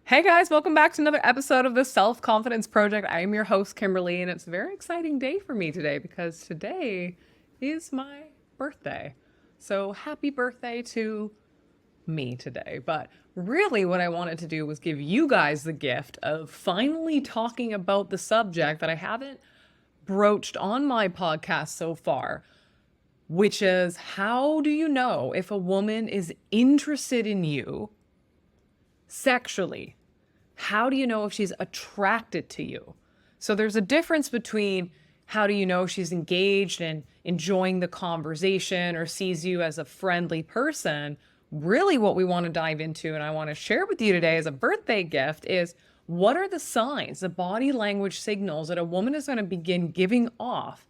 Hey guys, welcome back to another episode of the Self Confidence Project. I am your host, Kimberly, and it's a very exciting day for me today because today is my birthday. So happy birthday to me today. But really, what I wanted to do was give you guys the gift of finally talking about the subject that I haven't broached on my podcast so far, which is how do you know if a woman is interested in you sexually? How do you know if she's attracted to you? So there's a difference between how do you know she's engaged and enjoying the conversation or sees you as a friendly person. Really, what we want to dive into, and I want to share with you today as a birthday gift, is what are the signs, the body language signals that a woman is going to begin giving off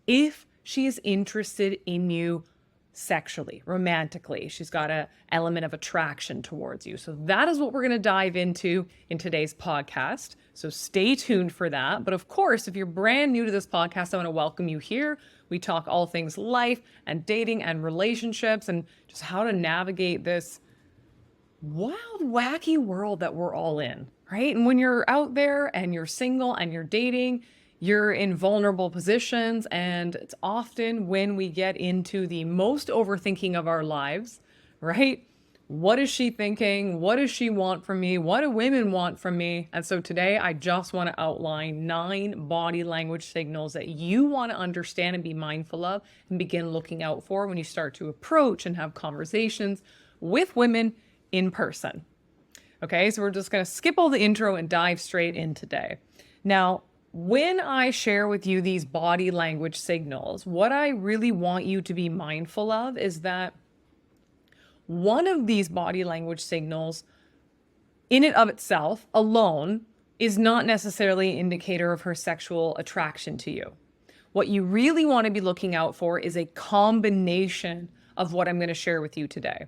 if she is interested in you sexually, romantically. She's got an element of attraction towards you. So that is what we're going to dive into in today's podcast. So stay tuned for that. But of course, if you're brand new to this podcast, I want to welcome you here. We talk all things life and dating and relationships and just how to navigate this wild, wacky world that we're all in, right? And when you're out there and you're single and you're dating, you're in vulnerable positions, and it's often when we get into the most overthinking of our lives, right? What is she thinking? What does she want from me? What do women want from me? And so today I just want to outline 9 body language signals that you want to understand and be mindful of and begin looking out for when you start to approach and have conversations with women in person. Okay, so we're just going to skip all the intro and dive straight in today. Now, when I share with you these body language signals, what I really want you to be mindful of is that one of these body language signals, in and of itself, alone, is not necessarily an indicator of her sexual attraction to you. What you really want to be looking out for is a combination of what I'm going to share with you today.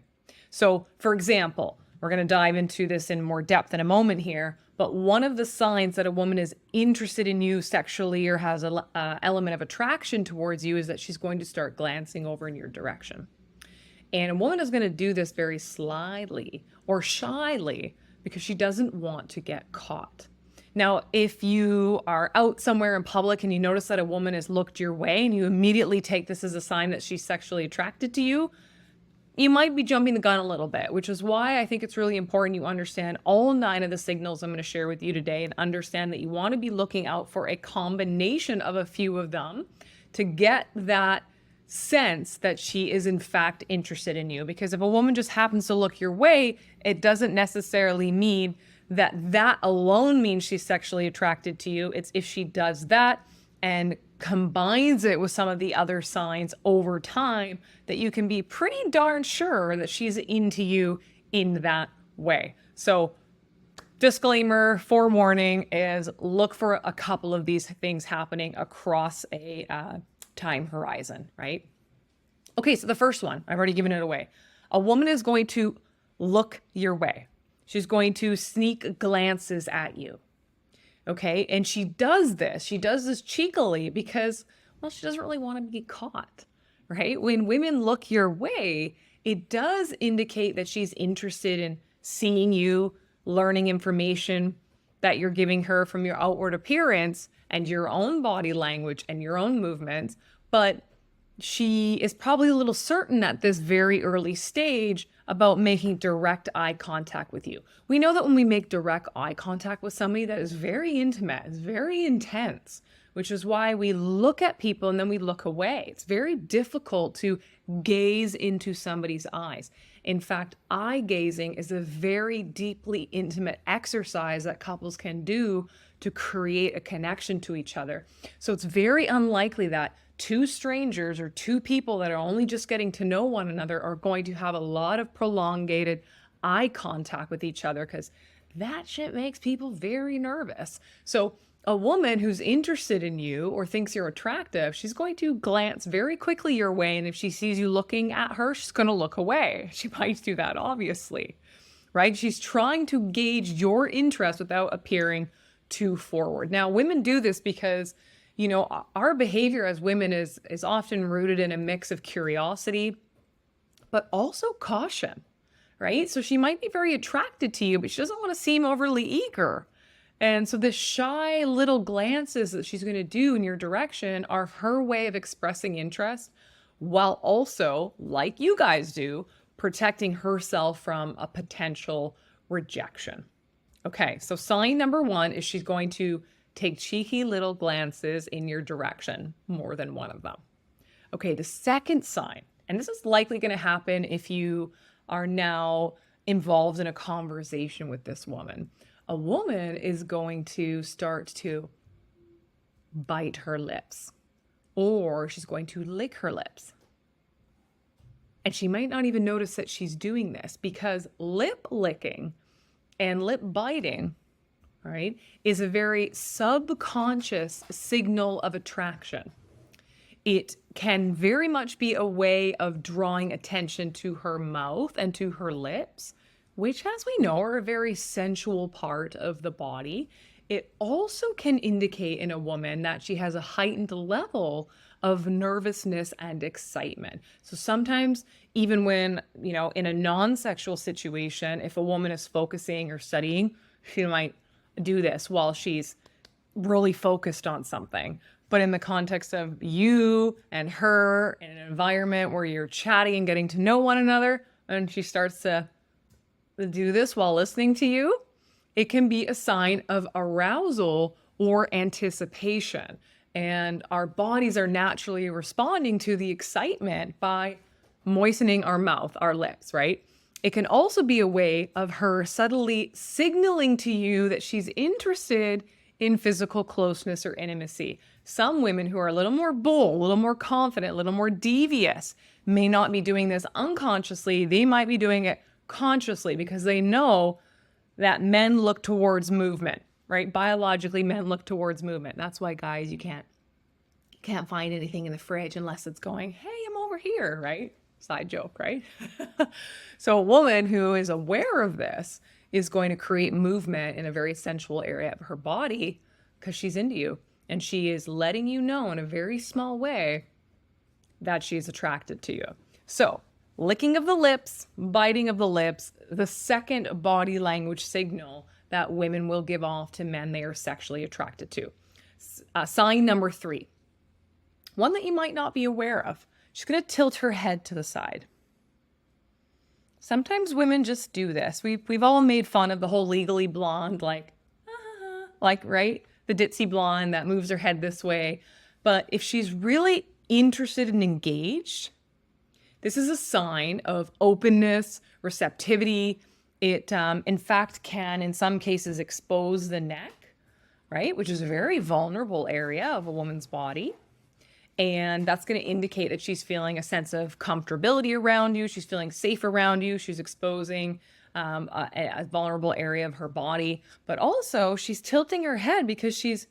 So, for example, we're going to dive into this in more depth in a moment here. But one of the signs that a woman is interested in you sexually or has an element of attraction towards you is that she's going to start glancing over in your direction. And a woman is going to do this very slyly or shyly because she doesn't want to get caught. Now, if you are out somewhere in public and you notice that a woman has looked your way and you immediately take this as a sign that she's sexually attracted to you, you might be jumping the gun a little bit, which is why I think it's really important you understand all 9 of the signals I'm going to share with you today and understand that you want to be looking out for a combination of a few of them to get that sense that she is in fact interested in you. Because if a woman just happens to look your way, it doesn't necessarily mean that that alone means she's sexually attracted to you. It's if she does that and combines it with some of the other signs over time that you can be pretty darn sure that she's into you in that way. So disclaimer, forewarning is look for a couple of these things happening across a time horizon, right? Okay, so the first one, I've already given it away. A woman is going to look your way. She's going to sneak glances at you. Okay, and she does this cheekily because, well, she doesn't really want to be caught, right? When women look your way, it does indicate that she's interested in seeing you, learning information that you're giving her from your outward appearance and your own body language and your own movements. But she is probably a little certain at this very early stage about making direct eye contact with you. We know that when we make direct eye contact with somebody, that is very intimate, it's very intense, which is why we look at people and then we look away. It's very difficult to gaze into somebody's eyes. In fact, eye gazing is a very deeply intimate exercise that couples can do to create a connection to each other. So it's very unlikely that 2 strangers or 2 people that are only just getting to know one another are going to have a lot of prolongated eye contact with each other, because that shit makes people very nervous. So a woman who's interested in you or thinks you're attractive, she's going to glance very quickly your way. And if she sees you looking at her, she's going to look away. She might do that, obviously, right? She's trying to gauge your interest without appearing too forward. Now, women do this because our behavior as women is often rooted in a mix of curiosity, but also caution, right? So she might be very attracted to you, but she doesn't want to seem overly eager. And so the shy little glances that she's going to do in your direction are her way of expressing interest while also, like you guys do, protecting herself from a potential rejection. Okay, so sign number one is she's going to take cheeky little glances in your direction, more than one of them. Okay, the second sign, and this is likely going to happen if you are now involved in a conversation with this woman. A woman is going to start to bite her lips, or she's going to lick her lips. And she might not even notice that she's doing this, because lip licking and lip biting, right, is a very subconscious signal of attraction. It can very much be a way of drawing attention to her mouth and to her lips, which, as we know, are a very sensual part of the body. It also can indicate in a woman that she has a heightened level of nervousness and excitement. So sometimes, even when, in a non-sexual situation, if a woman is focusing or studying, she might do this while she's really focused on something. But in the context of you and her in an environment where you're chatting and getting to know one another, and she starts to do this while listening to you, it can be a sign of arousal or anticipation. And our bodies are naturally responding to the excitement by moistening our mouth, our lips, right? It can also be a way of her subtly signaling to you that she's interested in physical closeness or intimacy. Some women who are a little more bold, a little more confident, a little more devious may not be doing this unconsciously. They might be doing it consciously because they know that men look towards movement, right? Biologically, men look towards movement. That's why, guys, you can't find anything in the fridge unless it's going, hey, I'm over here, right? Side joke, right? So a woman who is aware of this is going to create movement in a very sensual area of her body because she's into you. And she is letting you know in a very small way that she's attracted to you. So licking of the lips, biting of the lips, the second body language signal that women will give off to men they are sexually attracted to. Sign number 3, one that you might not be aware of. She's going to tilt her head to the side. Sometimes women just do this. We've all made fun of the whole Legally Blonde, like, right? The ditzy blonde that moves her head this way. But if she's really interested and engaged, this is a sign of openness, receptivity. It, in fact, can, in some cases, expose the neck, right? Which is a very vulnerable area of a woman's body. And that's going to indicate that she's feeling a sense of comfortability around you. She's feeling safe around you. She's exposing a vulnerable area of her body. But also, she's tilting her head because she's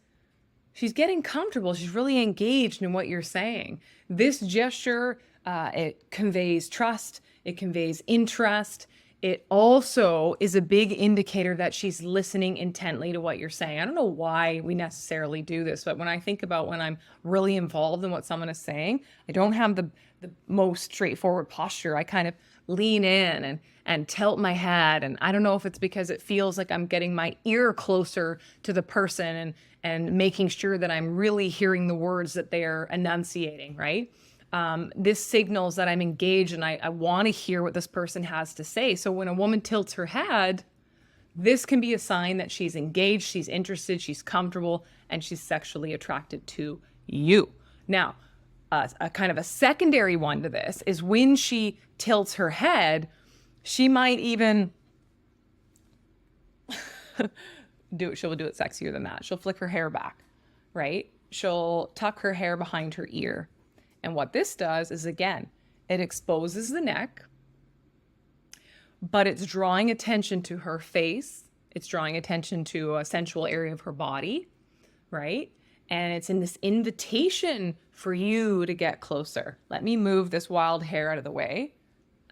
getting comfortable. She's really engaged in what you're saying. This gesture, it conveys trust. It conveys interest. It also is a big indicator that she's listening intently to what you're saying. I don't know why we necessarily do this, but when I think about when I'm really involved in what someone is saying, I don't have the most straightforward posture. I kind of lean in and tilt my head. And I don't know if it's because it feels like I'm getting my ear closer to the person and making sure that I'm really hearing the words that they're enunciating, right? This signals that I'm engaged and I want to hear what this person has to say. So when a woman tilts her head, this can be a sign that she's engaged, she's interested, she's comfortable, and she's sexually attracted to you. Now, a kind of a secondary one to this is when she tilts her head, she might even she'll do it sexier than that. She'll flick her hair back, right? She'll tuck her hair behind her ear. And what this does is, again, it exposes the neck, but it's drawing attention to her face. It's drawing attention to a sensual area of her body, right? And it's in this invitation for you to get closer. Let me move this wild hair out of the way.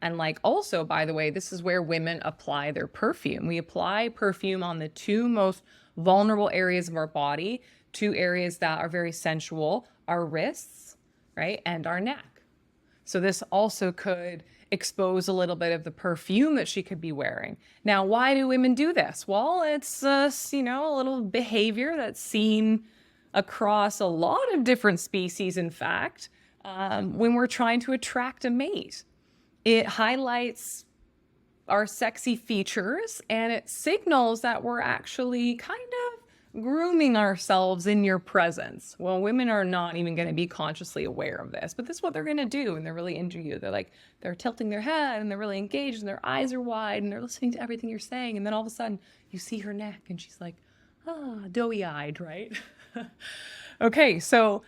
And also, by the way, this is where women apply their perfume. We apply perfume on the two most vulnerable areas of our body, two areas that are very sensual, our wrists, right? And our neck. So this also could expose a little bit of the perfume that she could be wearing. Now, why do women do this? Well, it's, a little behavior that's seen across a lot of different species, in fact, when we're trying to attract a mate. It highlights our sexy features and it signals that we're actually kind of grooming ourselves in your presence. Well, women are not even going to be consciously aware of this, but this is what they're going to do. And they're really into you. They're tilting their head and they're really engaged and their eyes are wide and they're listening to everything you're saying. And then all of a sudden you see her neck and she's like, doughy eyed, right? Okay. So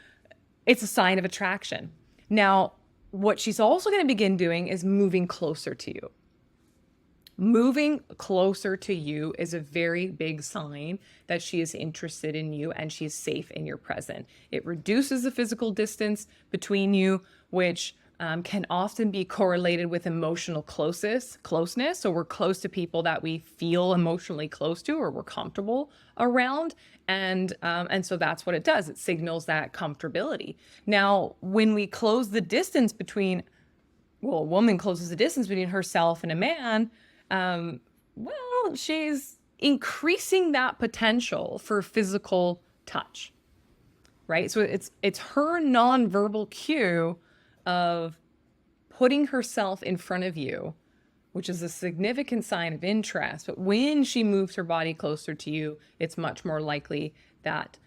it's a sign of attraction. Now, what she's also going to begin doing is moving closer to you. Moving closer to you is a very big sign that she is interested in you and she's safe in your presence. It reduces the physical distance between you, which can often be correlated with emotional closeness. So we're close to people that we feel emotionally close to or we're comfortable around. And so that's what it does. It signals that comfortability. Now, when we close the distance between, well, a woman closes the distance between herself and a man, she's increasing that potential for physical touch, right? So it's her nonverbal cue of putting herself in front of you, which is a significant sign of interest. But when she moves her body closer to you, it's much more likely that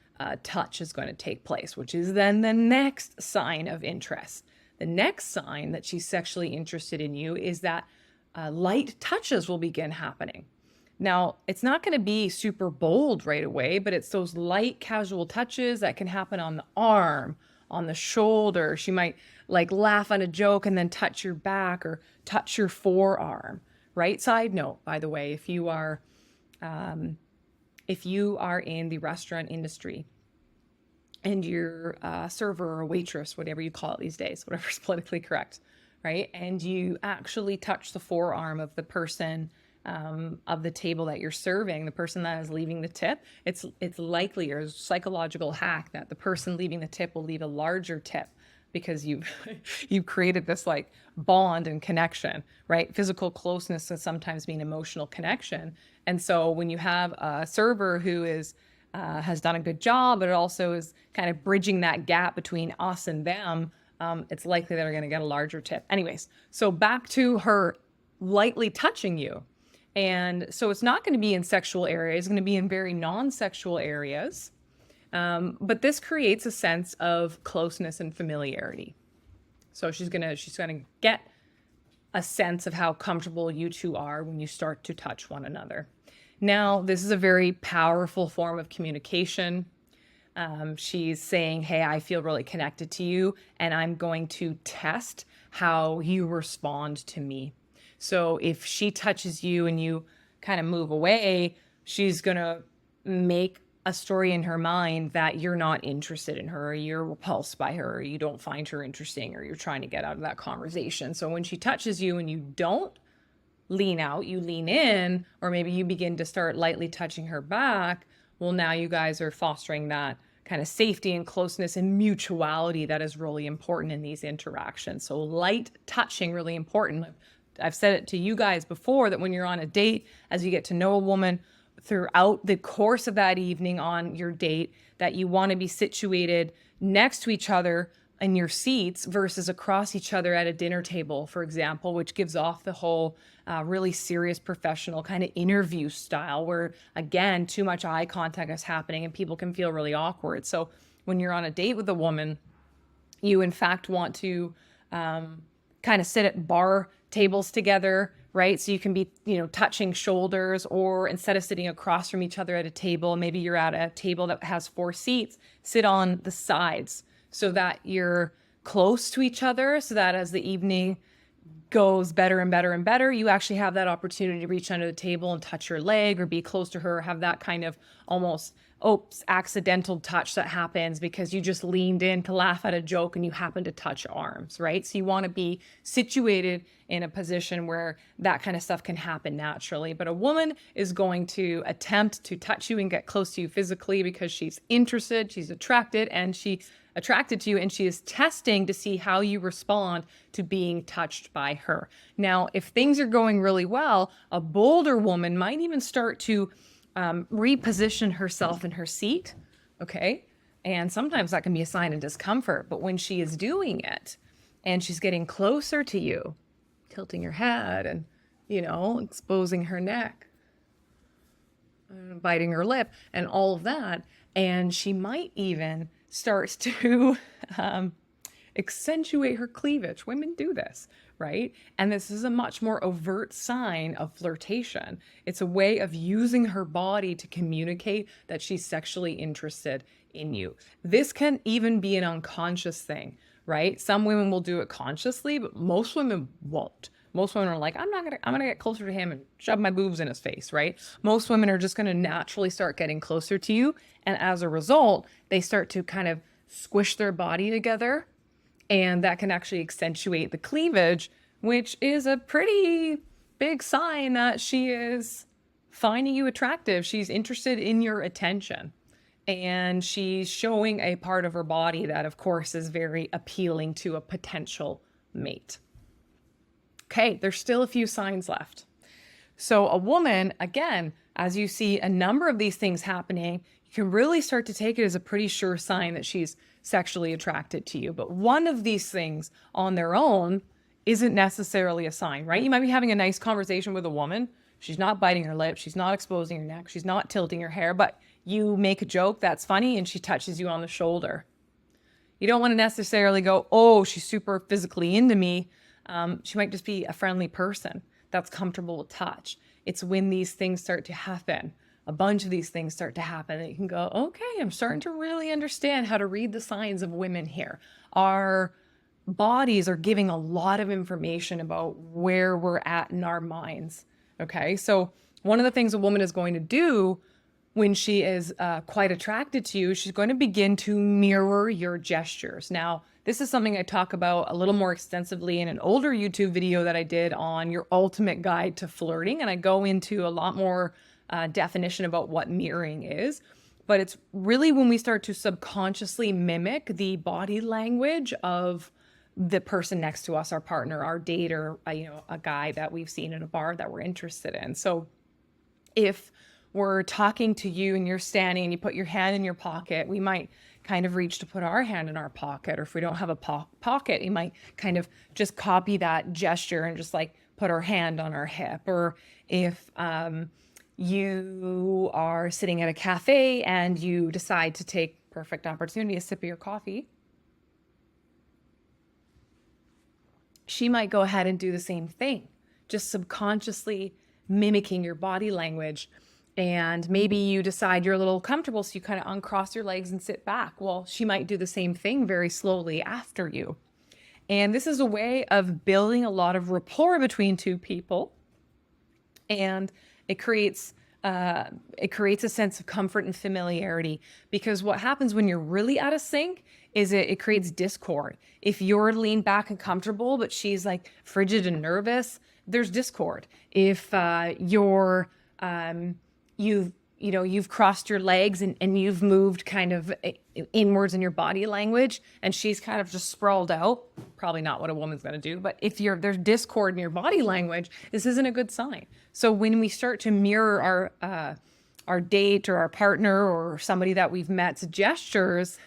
touch is going to take place, which is then the next sign of interest. The next sign that she's sexually interested in you is that light touches will begin happening. Now, it's not going to be super bold right away, but it's those light casual touches that can happen on the arm, on the shoulder. She might laugh on a joke and then touch your back or touch your forearm, right? Side note, by the way, if you are in the restaurant industry and you're a server or a waitress, whatever you call it these days, whatever's politically correct, right? And you actually touch the forearm of the person of the table that you're serving, the person that is leaving the tip, it's likely, or a psychological hack, that the person leaving the tip will leave a larger tip because you've created this bond and connection, right? Physical closeness can sometimes mean emotional connection. And so when you have a server who has done a good job, but it also is kind of bridging that gap between us and them, it's likely that they're going to get a larger tip. Anyways, so back to her lightly touching you. And so it's not going to be in sexual areas, it's going to be in very non-sexual areas. But this creates a sense of closeness and familiarity. So she's going to get a sense of how comfortable you two are when you start to touch one another. Now, this is a very powerful form of communication. She's saying, hey, I feel really connected to you, and I'm going to test how you respond to me. So if she touches you and you kind of move away, she's going to make a story in her mind that you're not interested in her, or you're repulsed by her, or you don't find her interesting, or you're trying to get out of that conversation. So when she touches you and you don't lean out, you lean in, or maybe you begin to start lightly touching her back, well, now you guys are fostering that kind of safety and closeness and mutuality that is really important in these interactions. So light touching, really important. I've said it to you guys before that when you're on a date, as you get to know a woman throughout the course of that evening on your date, that you want to be situated next to each other in your seats versus across each other at a dinner table, for example, which gives off the whole really serious professional kind of interview style where, again, too much eye contact is happening and people can feel really awkward. So when you're on a date with a woman, you in fact want to kind of sit at bar tables together, right? So you can be, touching shoulders, or instead of sitting across from each other at a table, maybe you're at a table that has 4 seats, sit on the sides so that you're close to each other, so that as the evening goes better and better and better, you actually have that opportunity to reach under the table and touch her leg or be close to her, have that kind of almost oops, accidental touch that happens because you just leaned in to laugh at a joke and you happen to touch arms, right? So you want to be situated in a position where that kind of stuff can happen naturally. But a woman is going to attempt to touch you and get close to you physically because she's interested, she's attracted, and she's attracted to you, and she is testing to see how you respond to being touched by her. Now, if things are going really well, a bolder woman might even start to reposition herself in her seat, okay? And sometimes that can be a sign of discomfort, but when she is doing it and she's getting closer to you, tilting her head and, exposing her neck, biting her lip and all of that, and she might even start to accentuate her cleavage. Women do this, right? And this is a much more overt sign of flirtation. It's a way of using her body to communicate that she's sexually interested in you. This can even be an unconscious thing, right? Some women will do it consciously, but most women won't. Most women are like, I'm gonna get closer to him and shove my boobs in his face, right? Most women are just gonna naturally start getting closer to you. And as a result, they start to kind of squish their body together. And that can actually accentuate the cleavage, which is a pretty big sign that she is finding you attractive. She's interested in your attention. And she's showing a part of her body that, of course, is very appealing to a potential mate. Okay, there's still a few signs left. So a woman, again, as you see a number of these things happening, you can really start to take it as a pretty sure sign that she's sexually attracted to you. But one of these things on their own isn't necessarily a sign, right? You might be having a nice conversation with a woman. She's not biting her lips. She's not exposing her neck. She's not tilting her hair, but you make a joke that's funny and she touches you on the shoulder. You don't want to necessarily go, oh, she's super physically into me. She might just be a friendly person that's comfortable with touch. It's when these things start to happen, a bunch of these things start to happen, that you can go, okay, I'm starting to really understand how to read the signs of women here. Our bodies are giving a lot of information about where we're at in our minds. Okay, so one of the things a woman is going to do when she is quite attracted to you, she's going to begin to mirror your gestures. Now, this is something I talk about a little more extensively in an older YouTube video that I did on your ultimate guide to flirting. And I go into a lot more definition about what mirroring is. But it's really when we start to subconsciously mimic the body language of the person next to us, our partner, our date, or a guy that we've seen in a bar that we're interested in. So if we're talking to you and you're standing and you put your hand in your pocket, we might kind of reach to put our hand in our pocket. Or if we don't have a pocket, you might kind of just copy that gesture and just like put our hand on our hip. Or if you are sitting at a cafe and you decide to take perfect opportunity, a sip of your coffee, she might go ahead and do the same thing, just subconsciously mimicking your body language. And maybe you decide you're a little comfortable, so you kind of uncross your legs and sit back. Well, she might do the same thing very slowly after you. And this is a way of building a lot of rapport between two people. And it creates a sense of comfort and familiarity, because what happens when you're really out of sync is it creates discord. If you're leaned back and comfortable, but she's like frigid and nervous, there's discord. If you've crossed your legs and you've moved kind of inwards in your body language and she's kind of just sprawled out, probably not what a woman's going to do. But if there's discord in your body language, this isn't a good sign. So when we start to mirror our date or our partner or somebody that we've met's gestures,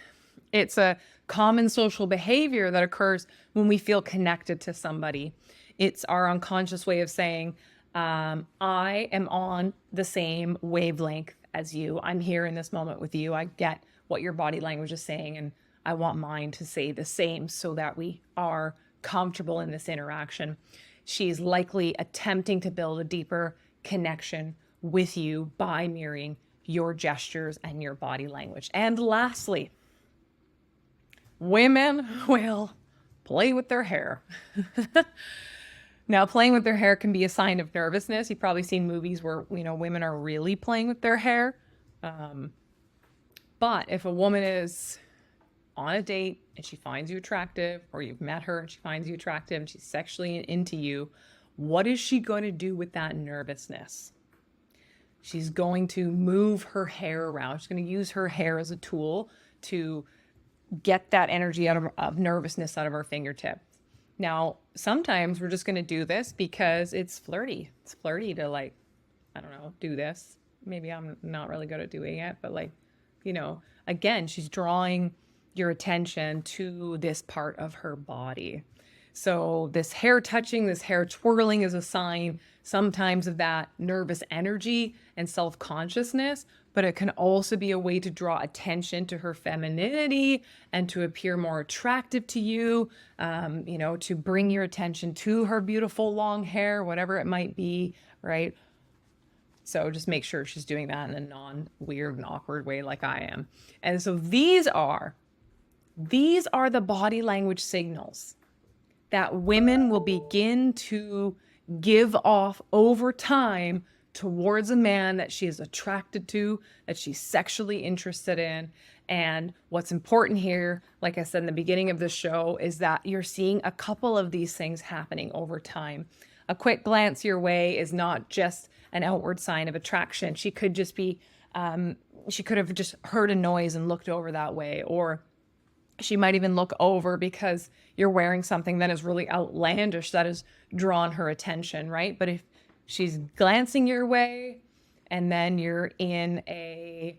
it's a common social behavior that occurs when we feel connected to somebody. It's our unconscious way of saying, I am on the same wavelength as you. I'm here in this moment with you. I get what your body language is saying, and I want mine to say the same so that we are comfortable in this interaction. She's likely attempting to build a deeper connection with you by mirroring your gestures and your body language. And lastly, women will play with their hair. Now, playing with their hair can be a sign of nervousness. You've probably seen movies where, women are really playing with their hair. But if a woman is on a date and she finds you attractive, or you've met her and she finds you attractive and she's sexually into you, what is she going to do with that nervousness? She's going to move her hair around. She's going to use her hair as a tool to get that energy out of nervousness out of her fingertips. Now, sometimes we're just going to do this because it's flirty. It's flirty to, like, I don't know, do this. Maybe I'm not really good at doing it, but, like, again, she's drawing your attention to this part of her body. So this hair touching, this hair twirling is a sign sometimes of that nervous energy and self-consciousness, but it can also be a way to draw attention to her femininity and to appear more attractive to you, to bring your attention to her beautiful long hair, whatever it might be, right? So just make sure she's doing that in a non-weird and awkward way like I am. And so these are the body language signals that women will begin to give off over time towards a man that she is attracted to, that she's sexually interested in. And what's important here, like I said in the beginning of the show, is that you're seeing a couple of these things happening over time. A quick glance your way is not just an outward sign of attraction. She could just be, she could have just heard a noise and looked over that way, or she might even look over because you're wearing something that is really outlandish that has drawn her attention, right? But if she's glancing your way and then you're in a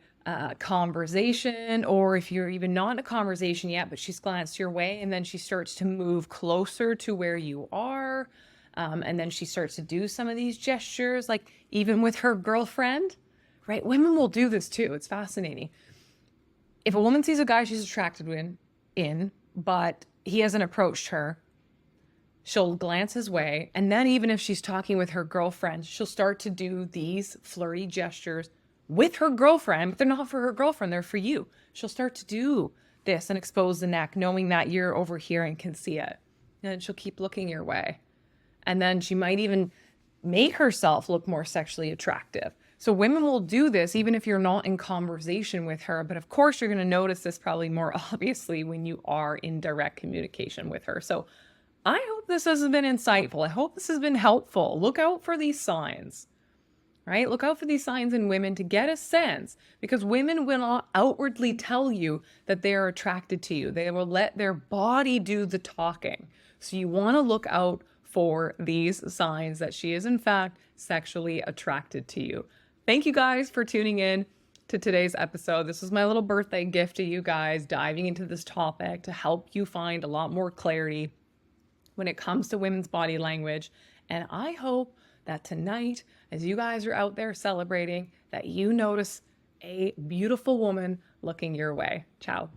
conversation, or if you're even not in a conversation yet, but she's glanced your way and then she starts to move closer to where you are, and then she starts to do some of these gestures, like even with her girlfriend, right? Women will do this too. It's fascinating. If a woman sees a guy she's attracted in, but he hasn't approached her, she'll glance his way. And then even if she's talking with her girlfriend, she'll start to do these flirty gestures with her girlfriend, but they're not for her girlfriend, they're for you. She'll start to do this and expose the neck, knowing that you're over here and can see it. And then she'll keep looking your way. And then she might even make herself look more sexually attractive. So women will do this even if you're not in conversation with her. But of course, you're going to notice this probably more obviously when you are in direct communication with her. So I hope this has been insightful. I hope this has been helpful. Look out for these signs, right? Look out for these signs in women to get a sense, because women will not outwardly tell you that they are attracted to you. They will let their body do the talking. So you want to look out for these signs that she is in fact sexually attracted to you. Thank you guys for tuning in to today's episode. This is my little birthday gift to you guys, diving into this topic to help you find a lot more clarity when it comes to women's body language. And I hope that tonight, as you guys are out there celebrating, that you notice a beautiful woman looking your way. Ciao.